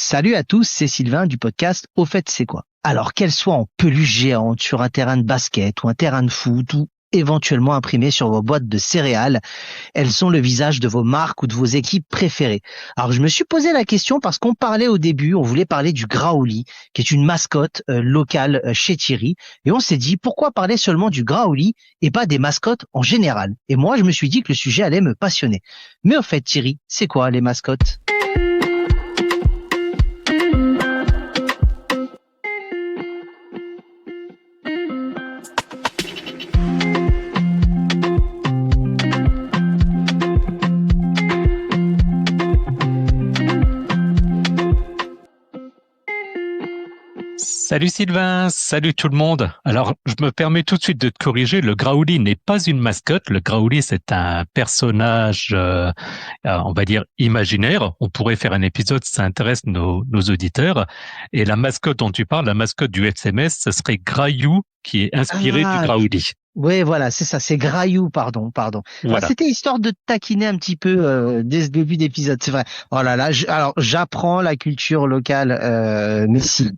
Salut à tous, c'est Sylvain du podcast Au fait c'est quoi? Alors qu'elles soient en peluche géante sur un terrain de basket ou un terrain de foot ou éventuellement imprimées sur vos boîtes de céréales, elles sont le visage de vos marques ou de vos équipes préférées. Alors je me suis posé la question parce qu'on parlait au début, on voulait parler du Graouli, qui est une mascotte locale chez Thierry, et on s'est dit pourquoi parler seulement du Graouli et pas des mascottes en général. Et moi je me suis dit que le sujet allait me passionner. Mais au fait Thierry, c'est quoi les mascottes? Salut Sylvain, salut tout le monde. Alors, je me permets tout de suite de te corriger, le Graouli n'est pas une mascotte. Le Graouli, c'est un personnage, on va dire, imaginaire. On pourrait faire un épisode si ça intéresse nos auditeurs. Et la mascotte dont tu parles, la mascotte du FCMS, ce serait Graillou, qui est inspiré du Ah, Graouli. oui, voilà, c'est ça, c'est Graillou, pardon. Ah, Voilà. c'était histoire de te taquiner un petit peu dès ce début d'épisode, c'est vrai. Oh là là, alors j'apprends la culture locale messine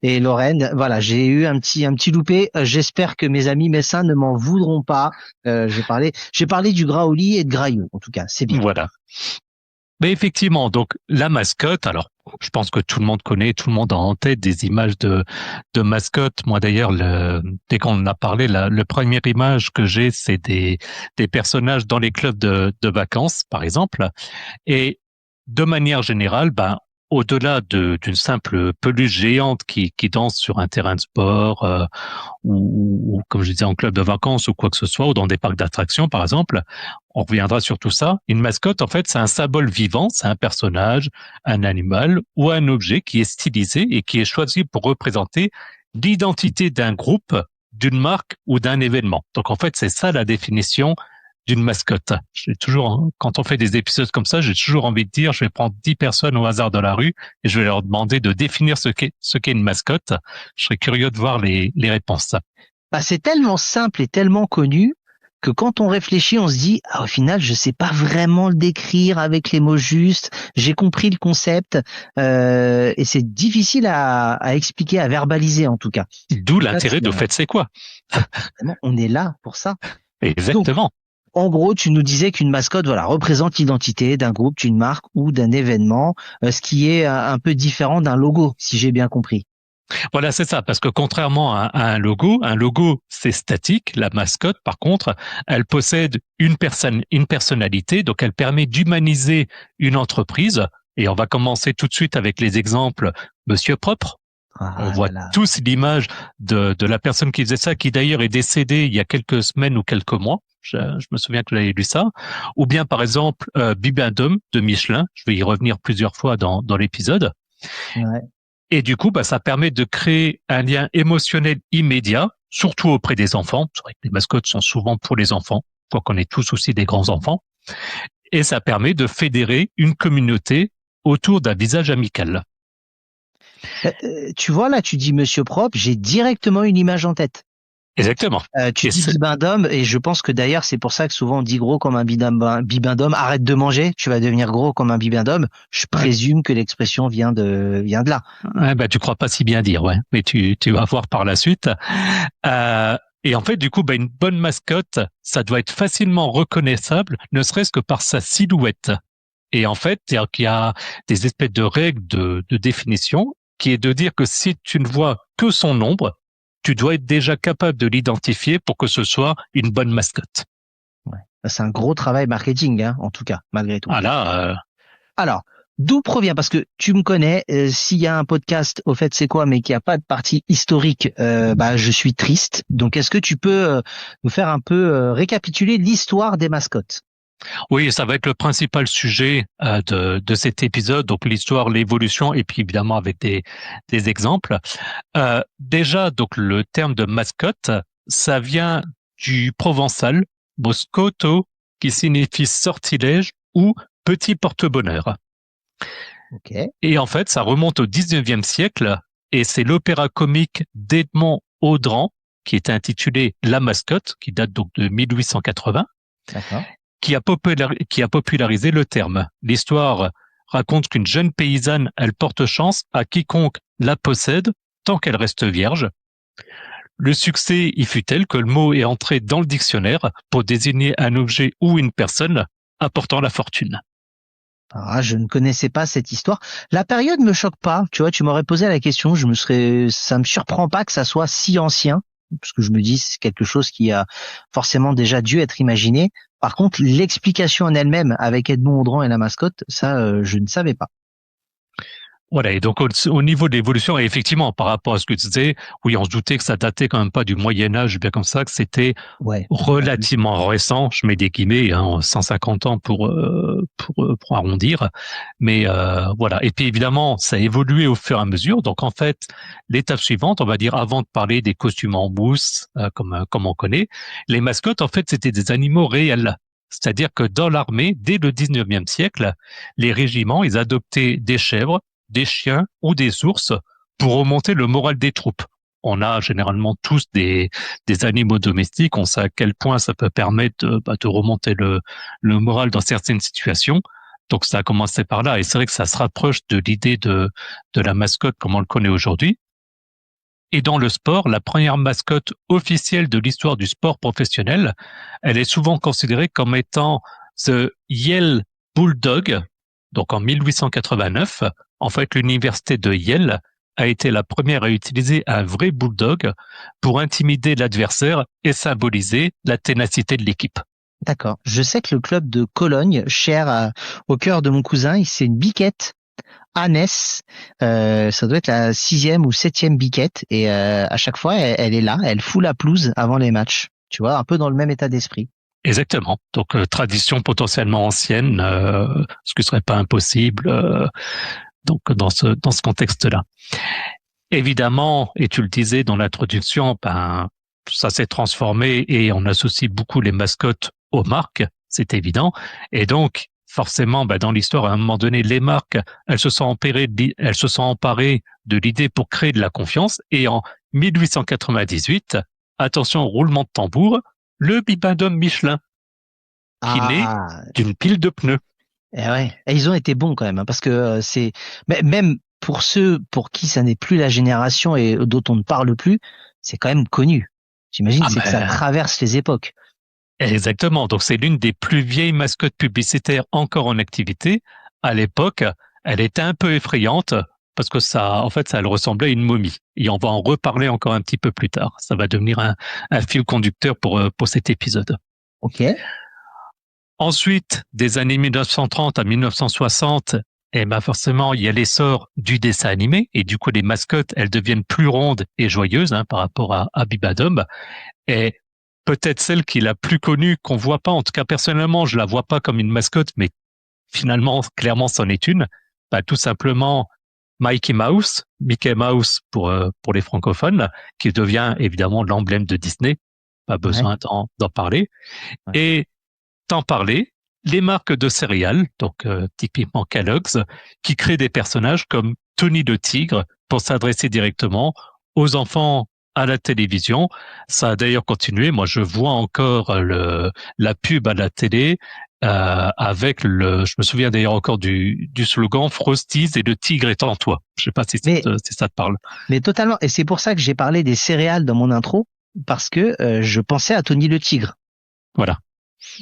et Lorraine. Voilà, j'ai eu un petit loupé. J'espère que mes amis messins ne m'en voudront pas. J'ai parlé du Graouli et de Graillou, en tout cas, c'est bien. Voilà. Mais effectivement, donc la mascotte, alors je pense que tout le monde connaît, tout le monde a en tête des images de mascottes. Moi d'ailleurs, dès qu'on en a parlé, le première image que j'ai, c'est des personnages dans les clubs de vacances, par exemple. Et de manière générale, ben, au-delà d'une simple peluche géante qui danse sur un terrain de sport, ou, comme je disais, en club de vacances ou quoi que ce soit, ou dans des parcs d'attractions, par exemple, on reviendra sur tout ça. Une mascotte, en fait, c'est un symbole vivant, c'est un personnage, un animal ou un objet qui est stylisé et qui est choisi pour représenter l'identité d'un groupe, d'une marque ou d'un événement. Donc, en fait, c'est ça la définition d'une mascotte. J'ai toujours, quand on fait des épisodes comme ça, j'ai toujours envie de dire, je vais prendre 10 personnes au hasard de la rue et je vais leur demander de définir ce qu'est une mascotte. Je serais curieux de voir les réponses. Bah, c'est tellement simple et tellement connu que quand on réfléchit, on se dit, ah, au final, je sais pas vraiment le décrire avec les mots justes. J'ai compris le concept et c'est difficile à expliquer, à verbaliser en tout cas. D'où Là, l'intérêt de fait, c'est quoi? vraiment, on est là pour ça. Donc, Exactement. en gros, tu nous disais qu'une mascotte, voilà, représente l'identité d'un groupe, d'une marque ou d'un événement, ce qui est un peu différent d'un logo, si j'ai bien compris. Voilà, c'est ça, parce que contrairement à un logo, c'est statique. La mascotte, par contre, elle possède une personnalité, donc elle permet d'humaniser une entreprise. Et on va commencer tout de suite avec les exemples Monsieur Propre. On Ah voit là là. tous l'image de la personne qui faisait ça, qui d'ailleurs est décédée il y a quelques semaines ou quelques mois. Je me souviens que j'avais lu ça. Ou bien, par exemple, Bibendum de Michelin. Je vais y revenir plusieurs fois dans l'épisode. Ouais. Et du coup, bah, ça permet de créer un lien émotionnel immédiat, surtout auprès des enfants. C'est vrai que les mascottes sont souvent pour les enfants, quoiqu'on est tous aussi des grands enfants. Et ça permet de fédérer une communauté autour d'un visage amical. Tu vois, là, tu dis Monsieur Propre, j'ai directement une image en tête. Exactement. Tu Et dis bibendum, et je pense que d'ailleurs, c'est pour ça que souvent on dit gros comme un bibendum. Arrête de manger, tu vas devenir gros comme un bibendum. Je présume que l'expression vient de là. ouais, bah, tu crois pas si bien dire, ouais. Mais tu vas voir par la suite. Et en fait, du coup, bah, une bonne mascotte, ça doit être facilement reconnaissable, ne serait-ce que par sa silhouette. Et en fait, c'est-à-dire qu'il y a des espèces de règles de définition qui est de dire que si tu ne vois que son ombre, tu dois être déjà capable de l'identifier pour que ce soit une bonne mascotte. Ouais. C'est un gros travail marketing, hein, en tout cas, malgré tout. Ah là, Alors, d'où provient, parce que tu me connais, s'il y a un podcast, au fait, c'est quoi, mais qu'il n'y a pas de partie historique, bah, je suis triste. Donc, est-ce que tu peux nous faire un peu récapituler l'histoire des mascottes? oui, ça va être le principal sujet de cet épisode, donc l'histoire, l'évolution, et puis évidemment avec des exemples. Déjà, donc le terme de mascotte, ça vient du provençal moscoto, qui signifie sortilège ou petit porte-bonheur. Ok. Et en fait, ça remonte au 19e siècle, et c'est l'opéra comique d'Edmond Audran, qui est intitulé La Mascotte, qui date donc de 1880, D'accord. qui a popularisé le terme. L'histoire raconte qu'une jeune paysanne, elle porte chance à quiconque la possède tant qu'elle reste vierge. Le succès y fut tel que le mot est entré dans le dictionnaire pour désigner un objet ou une personne apportant la fortune. Ah, je ne connaissais pas cette histoire. La période me choque pas. Tu vois, tu m'aurais posé la question, ça me surprend pas que ça soit si ancien, parce que je me dis c'est quelque chose qui a forcément déjà dû être imaginé. Par contre, l'explication en elle-même avec Edmond Audran et la mascotte, ça, je ne savais pas. Voilà, et donc au niveau de l'évolution, et effectivement, par rapport à ce que tu disais, oui, on se doutait que ça datait quand même pas du Moyen-Âge, bien comme ça, que c'était Ouais. relativement récent, je mets des guillemets, 150 ans pour arrondir, mais voilà. Et puis évidemment, ça a évolué au fur et à mesure. Donc en fait, l'étape suivante, on va dire, avant de parler des costumes en mousse, comme on connaît, les mascottes, en fait, c'était des animaux réels. C'est-à-dire que dans l'armée, dès le 19e siècle, les régiments, ils adoptaient des chèvres, des chiens ou des ours pour remonter le moral des troupes. On a généralement tous des animaux domestiques, on sait à quel point ça peut permettre de remonter le moral dans certaines situations. Donc ça a commencé par là, et c'est vrai que ça se rapproche de l'idée de la mascotte comme on le connaît aujourd'hui. Et dans le sport, la première mascotte officielle de l'histoire du sport professionnel, elle est souvent considérée comme étant The Yale Bulldog. Donc en 1889, en fait, l'université de Yale a été la première à utiliser un vrai bulldog pour intimider l'adversaire et symboliser la ténacité de l'équipe. D'accord. Je sais que le club de Cologne, au cœur de mon cousin, c'est une biquette Annès. Ça doit être la 6e ou 7e biquette. Et à chaque fois, elle est là, elle fout la pelouse avant les matchs. Tu vois, un peu dans le même état d'esprit. Exactement. Donc tradition potentiellement ancienne, ce qui serait pas impossible. Donc dans ce contexte-là. Évidemment, et tu le disais dans l'introduction, ça s'est transformé et on associe beaucoup les mascottes aux marques, c'est évident. Et donc, forcément, dans l'histoire, à un moment donné, les marques, elles se sont emparées de l'idée pour créer de la confiance. Et en 1898, attention, roulement de tambour, le bibendum Michelin, qui naît d'une pile de pneus. Et ouais, et ils ont été bons quand même, hein, parce que même pour ceux pour qui ça n'est plus la génération et dont on ne parle plus, c'est quand même connu. J'imagine que ça traverse les époques. Exactement. Donc c'est l'une des plus vieilles mascottes publicitaires encore en activité. À l'époque, elle était un peu effrayante parce que ça elle ressemblait à une momie. Et on va en reparler encore un petit peu plus tard. Ça va devenir un fil conducteur pour cet épisode. Ok. Ensuite, des années 1930 à 1960, forcément, il y a l'essor du dessin animé et du coup, les mascottes, elles deviennent plus rondes et joyeuses par rapport à Bibendum. Et peut-être celle qui est la plus connue, qu'on voit pas, en tout cas personnellement, je la vois pas comme une mascotte, mais finalement, clairement, c'en est une. Tout simplement, Mickey Mouse pour les francophones, qui devient évidemment l'emblème de Disney. Pas besoin d'en parler. Ouais. Et t'en parler, les marques de céréales, donc typiquement Kellogg's, qui créent des personnages comme Tony le Tigre pour s'adresser directement aux enfants à la télévision. Ça a d'ailleurs continué. Moi, je vois encore la pub à la télé avec je me souviens d'ailleurs encore du slogan Frosties et le tigre est en toi. Je sais pas si ça te parle. Mais totalement. Et c'est pour ça que j'ai parlé des céréales dans mon intro, parce que je pensais à Tony le Tigre. Voilà.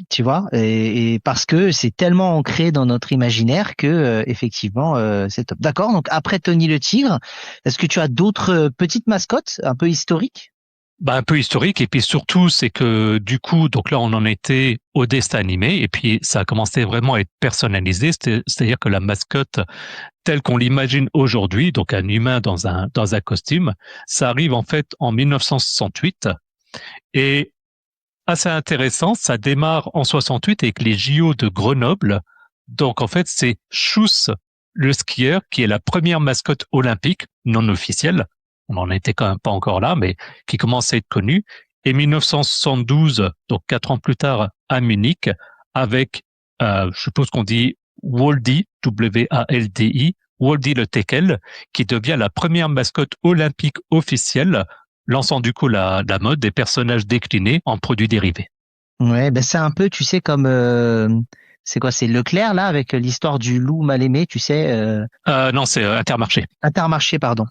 Tu vois, et parce que c'est tellement ancré dans notre imaginaire que effectivement c'est top. D'accord. Donc après Tony le Tigre, est-ce que tu as d'autres petites mascottes un peu historiques? Un peu historique, et puis surtout c'est que du coup, donc là on en était au dessin animé et puis ça a commencé vraiment à être personnalisé, c'est-à-dire que la mascotte telle qu'on l'imagine aujourd'hui, donc un humain dans un costume, ça arrive en fait en 1968 et assez intéressant, ça démarre en 68 avec les JO de Grenoble. Donc en fait, c'est Schuss, le skieur, qui est la première mascotte olympique non officielle. On n'en était quand même pas encore là, mais qui commence à être connu. Et 1972, donc 4 ans plus tard, à Munich, avec, je suppose qu'on dit Waldy, W-A-L-D-I, Waldy le Teckel, qui devient la première mascotte olympique officielle, lançant du coup la mode des personnages déclinés en produits dérivés. Ouais, c'est un peu, tu sais, comme C'est quoi? C'est Leclerc, là, avec l'histoire du loup mal aimé, tu sais, Non, c'est Intermarché. Intermarché, pardon,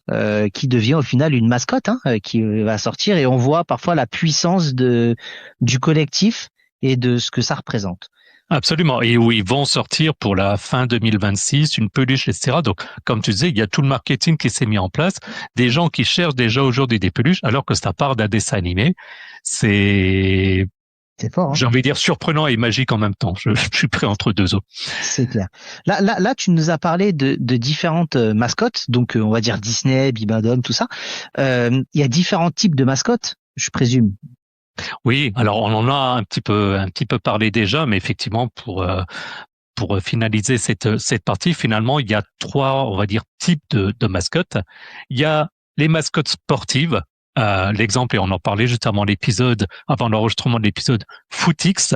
qui devient au final une mascotte, hein, qui va sortir et on voit parfois la puissance du collectif et de ce que ça représente. Absolument. Et où ils vont sortir pour la fin 2026, une peluche, etc. Donc, comme tu disais, il y a tout le marketing qui s'est mis en place. Des gens qui cherchent déjà aujourd'hui des peluches, alors que ça part d'un dessin animé. C'est, C'est fort, hein? j'ai envie de dire, surprenant et magique en même temps. Je suis pris entre deux eaux. C'est clair. Là, tu nous as parlé de différentes mascottes, donc on va dire Disney, Bibendum, tout ça. Il y a différents types de mascottes, je présume. Oui, alors on en a un petit peu parlé déjà, mais effectivement, pour finaliser cette partie, finalement, il y a trois, on va dire, types de mascottes. Il y a les mascottes sportives. L'exemple, et on en parlait juste avant l'enregistrement de l'épisode, Footix,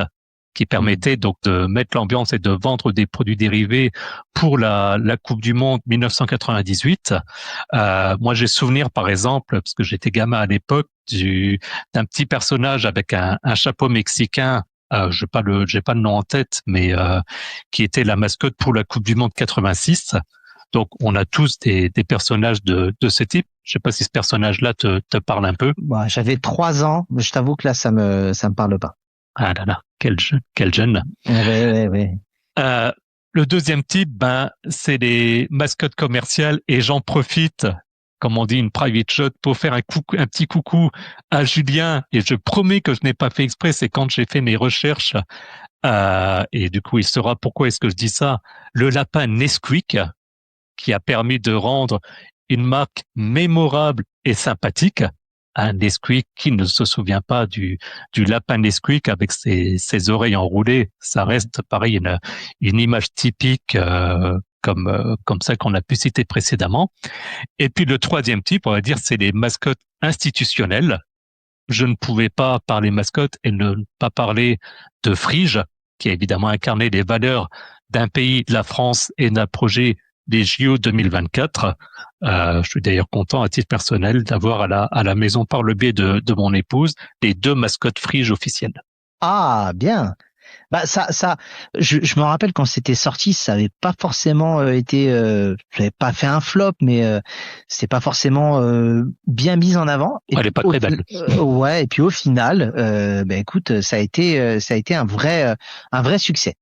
qui permettait donc de mettre l'ambiance et de vendre des produits dérivés pour la Coupe du Monde 1998. Moi, j'ai souvenir, par exemple, parce que j'étais gamin à l'époque, d'un petit personnage avec un chapeau mexicain. J'ai pas le nom en tête, mais qui était la mascotte pour la Coupe du Monde 86. Donc, on a tous des personnages de ce type. Je sais pas si ce personnage-là te parle un peu. Bah, j'avais 3 ans, mais je t'avoue que là, ça me parle pas. Ah là là, quel jeune. Ouais. Le deuxième type, c'est les mascottes commerciales et j'en profite, comme on dit, une private shot pour faire un petit coucou à Julien. Et je promets que je n'ai pas fait exprès, c'est quand j'ai fait mes recherches. Et du coup, il saura pourquoi est-ce que je dis ça. Le lapin Nesquik, qui a permis de rendre une marque mémorable et sympathique. Un Nesquik, qui ne se souvient pas du lapin Nesquik avec ses oreilles enroulées, ça reste pareil une image typique comme ça qu'on a pu citer précédemment. Et puis le troisième type, on va dire, c'est les mascottes institutionnelles. Je ne pouvais pas parler mascotte et ne pas parler de Frige, qui a évidemment incarné les valeurs d'un pays, de la France, et d'un projet des JO 2024. Je suis d'ailleurs content à titre personnel d'avoir à la maison, par le biais de mon épouse, les 2 mascottes Frige officielles. Ah, bien. Bah je me rappelle quand c'était sorti, ça avait pas forcément ça avait pas fait un flop, mais c'était pas forcément bien mis en avant. Et Elle est puis pas très belle. ouais, et puis au final, écoute, ça a été un vrai succès.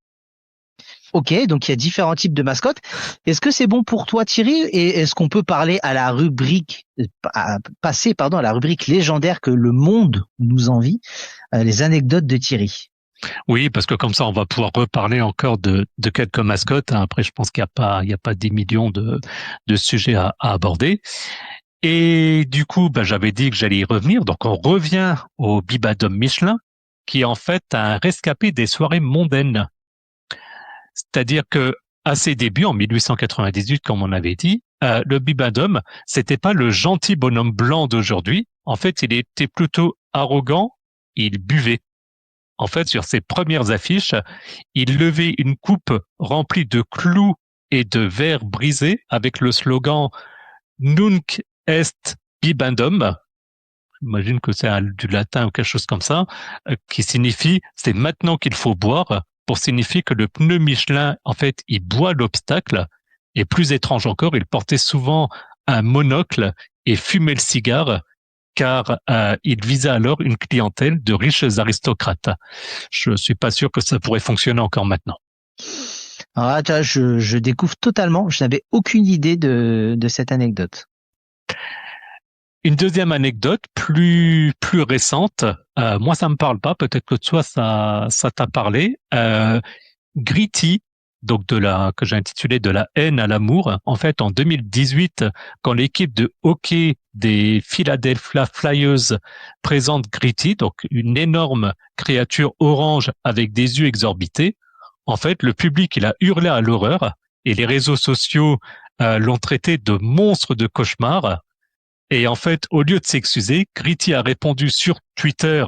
Ok, donc il y a différents types de mascottes. Est-ce que c'est bon pour toi, Thierry? Et est-ce qu'on peut parler à la rubrique, passer, pardon, à la rubrique légendaire que le monde nous envie, les anecdotes de Thierry? Oui, parce que comme ça, on va pouvoir reparler encore de quelques mascottes. Après, je pense qu'il n'y a pas 10 millions de sujets à aborder. Et du coup, j'avais dit que j'allais y revenir. Donc, on revient au Bibendum Michelin, qui est en fait un rescapé des soirées mondaines. C'est-à-dire que à ses débuts, en 1898, comme on avait dit, le Bibendum, c'était pas le gentil bonhomme blanc d'aujourd'hui. En fait, il était plutôt arrogant. Il buvait. En fait, sur ses premières affiches, il levait une coupe remplie de clous et de verres brisés avec le slogan Nunc est bibendum. J'imagine que c'est du latin ou quelque chose comme ça, qui signifie c'est maintenant qu'il faut boire, pour signifier que le pneu Michelin, en fait, il boit l'obstacle. Et plus étrange encore, il portait souvent un monocle et fumait le cigare, car il visait alors une clientèle de riches aristocrates. Je suis pas sûr que ça pourrait fonctionner encore maintenant. Alors là, tu vois, je découvre totalement. Je n'avais aucune idée de cette anecdote. Une deuxième anecdote plus récente. Moi, ça me parle pas. Peut-être que toi, ça t'a parlé. Gritty, donc que j'ai intitulé De la haine à l'amour. En fait, en 2018, quand l'équipe de hockey des Philadelphia Flyers présente Gritty, donc une énorme créature orange avec des yeux exorbités, en fait, le public, il a hurlé à l'horreur et les réseaux sociaux l'ont traité de monstre de cauchemar. Et en fait, au lieu de s'excuser, Gritty a répondu sur Twitter,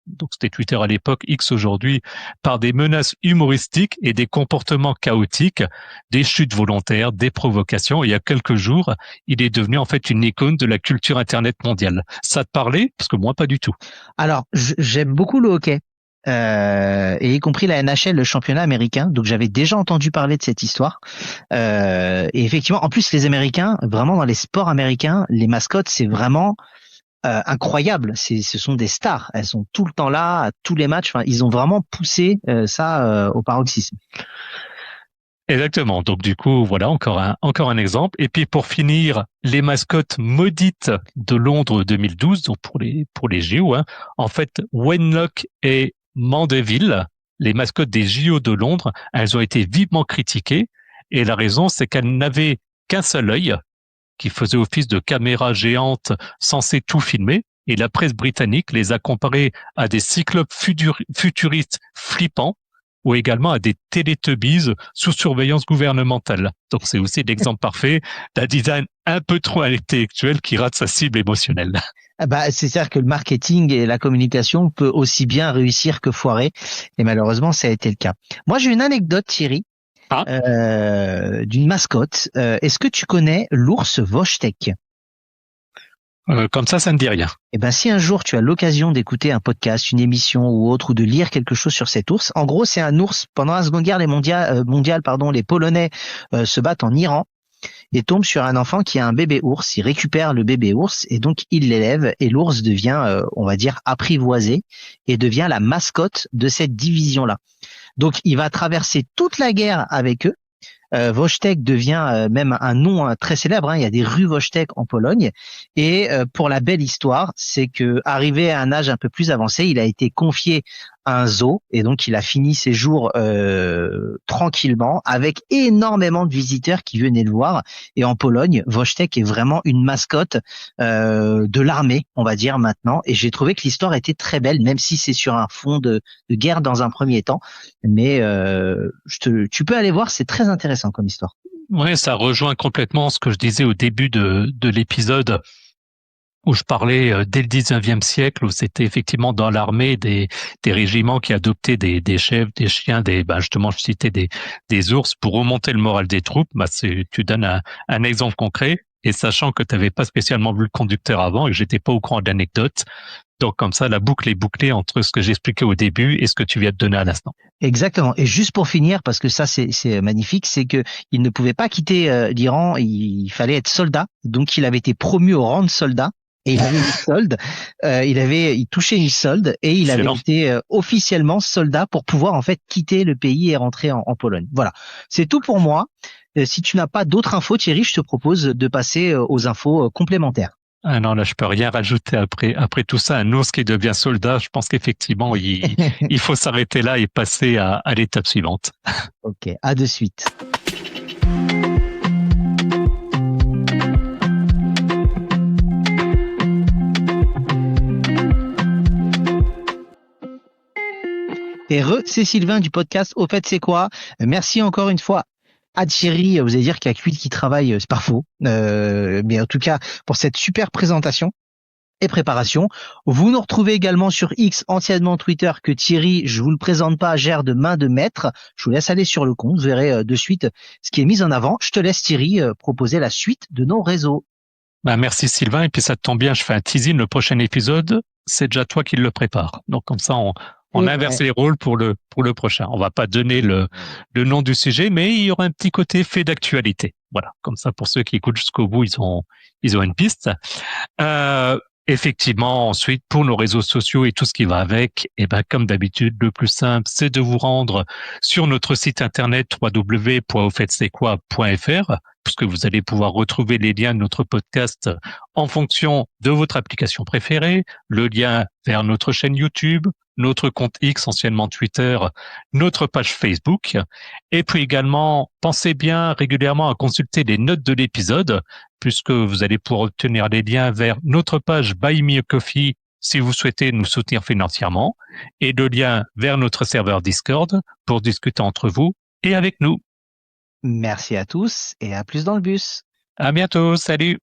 donc c'était Twitter à l'époque, X aujourd'hui, par des menaces humoristiques et des comportements chaotiques, des chutes volontaires, des provocations. Et il y a quelques jours, il est devenu en fait une icône de la culture Internet mondiale. Ça te parlait? Parce que moi, pas du tout. Alors, j'aime beaucoup le hockey. et y compris la NHL, le championnat américain. Donc j'avais déjà entendu parler de cette histoire. Et effectivement, en plus les Américains, vraiment dans les sports américains, les mascottes, c'est vraiment incroyable. Ce sont des stars. Elles sont tout le temps là, à tous les matchs. Enfin, ils ont vraiment poussé ça au paroxysme. Exactement. Donc du coup, voilà encore un exemple. Et puis pour finir, les mascottes maudites de Londres 2012, donc pour les JO, hein. En fait, Wenlock et Mandeville, les mascottes des JO de Londres, elles ont été vivement critiquées. Et la raison, c'est qu'elles n'avaient qu'un seul œil, qui faisait office de caméra géante censée tout filmer. Et la presse britannique les a comparés à des cyclopes futuristes flippants ou également à des Teletubbies sous surveillance gouvernementale. Donc c'est aussi l'exemple parfait d'un design un peu trop intellectuel qui rate sa cible émotionnelle. Ah bah, c'est-à-dire que le marketing et la communication peut aussi bien réussir que foirer. Et malheureusement, ça a été le cas. Moi, j'ai une anecdote, Thierry, Ah, d'une mascotte. Est-ce que tu connais l'ours Wojtek? comme ça ne dit rien. Eh ben, si un jour tu as l'occasion d'écouter un podcast, une émission ou autre, ou de lire quelque chose sur cet ours, en gros, c'est un ours. Pendant la Seconde Guerre mondiale, les Polonais se battent en Iran et tombent sur un enfant qui a un bébé ours. Il récupère le bébé ours et donc il l'élève et l'ours devient, on va dire, apprivoisé et devient la mascotte de cette division-là. Donc, il va traverser toute la guerre avec eux. Wojtek devient même un nom très célèbre. Hein. Il y a des rues Wojtek en Pologne. Et pour la belle histoire, c'est que arrivé à un âge un peu plus avancé, il a été confié à un zoo et donc il a fini ses jours tranquillement avec énormément de visiteurs qui venaient le voir. Et en Pologne, Wojtek est vraiment une mascotte de l'armée, on va dire maintenant. Et j'ai trouvé que l'histoire était très belle, même si c'est sur un fond de guerre dans un premier temps. Mais tu peux aller voir, c'est très intéressant comme histoire. Ouais, ça rejoint complètement ce que je disais au début de l'épisode où je parlais dès le 19e siècle, où c'était effectivement dans l'armée des régiments qui adoptaient des chefs, des chiens, justement, je citais des ours pour remonter le moral des troupes. Tu donnes un exemple concret. Et sachant que tu n'avais pas spécialement vu le conducteur avant et que j'étais pas au courant de l'anecdote, donc comme ça, la boucle est bouclée entre ce que j'expliquais au début et ce que tu viens de donner à l'instant. Exactement. Et juste pour finir, parce que ça c'est magnifique, c'est que il ne pouvait pas quitter l'Iran, il fallait être soldat, donc il avait été promu au rang de soldat. Et il avait une solde, il touchait une solde et il avait été officiellement soldat pour pouvoir en fait quitter le pays et rentrer en Pologne. Voilà, c'est tout pour moi. Si tu n'as pas d'autres infos, Thierry, je te propose de passer aux infos complémentaires. Ah non, là, je peux rien rajouter après tout ça. Un ours qui devient soldat, je pense qu'effectivement, il faut s'arrêter là et passer à l'étape suivante. Ok, à de suite. Et c'est Sylvain du podcast Au fait c'est quoi? Merci encore une fois à Thierry, vous allez dire qu'il y a que lui qui travaille, c'est pas faux. Mais en tout cas, pour cette super présentation et préparation. Vous nous retrouvez également sur X, anciennement Twitter, que Thierry, je vous le présente pas, gère de main de maître. Je vous laisse aller sur le compte, vous verrez de suite ce qui est mis en avant. Je te laisse Thierry proposer la suite de nos réseaux. Merci Sylvain, et puis ça tombe bien, je fais un teasing, le prochain épisode, c'est déjà toi qui le prépare. Donc comme ça, on inverse les rôles pour le prochain. On va pas donner le nom du sujet, mais il y aura un petit côté fait d'actualité. Voilà, comme ça pour ceux qui écoutent jusqu'au bout, ils ont une piste. Effectivement, ensuite, pour nos réseaux sociaux et tout ce qui va avec, comme d'habitude, le plus simple, c'est de vous rendre sur notre site internet www.auffaitc'estquoi.fr, puisque vous allez pouvoir retrouver les liens de notre podcast en fonction de votre application préférée, le lien vers notre chaîne YouTube, notre compte X, anciennement Twitter, notre page Facebook. Et puis également, pensez bien régulièrement à consulter les notes de l'épisode, puisque vous allez pouvoir obtenir les liens vers notre page Buy Me a Coffee si vous souhaitez nous soutenir financièrement, et le lien vers notre serveur Discord pour discuter entre vous et avec nous. Merci à tous et à plus dans le bus. À bientôt, salut!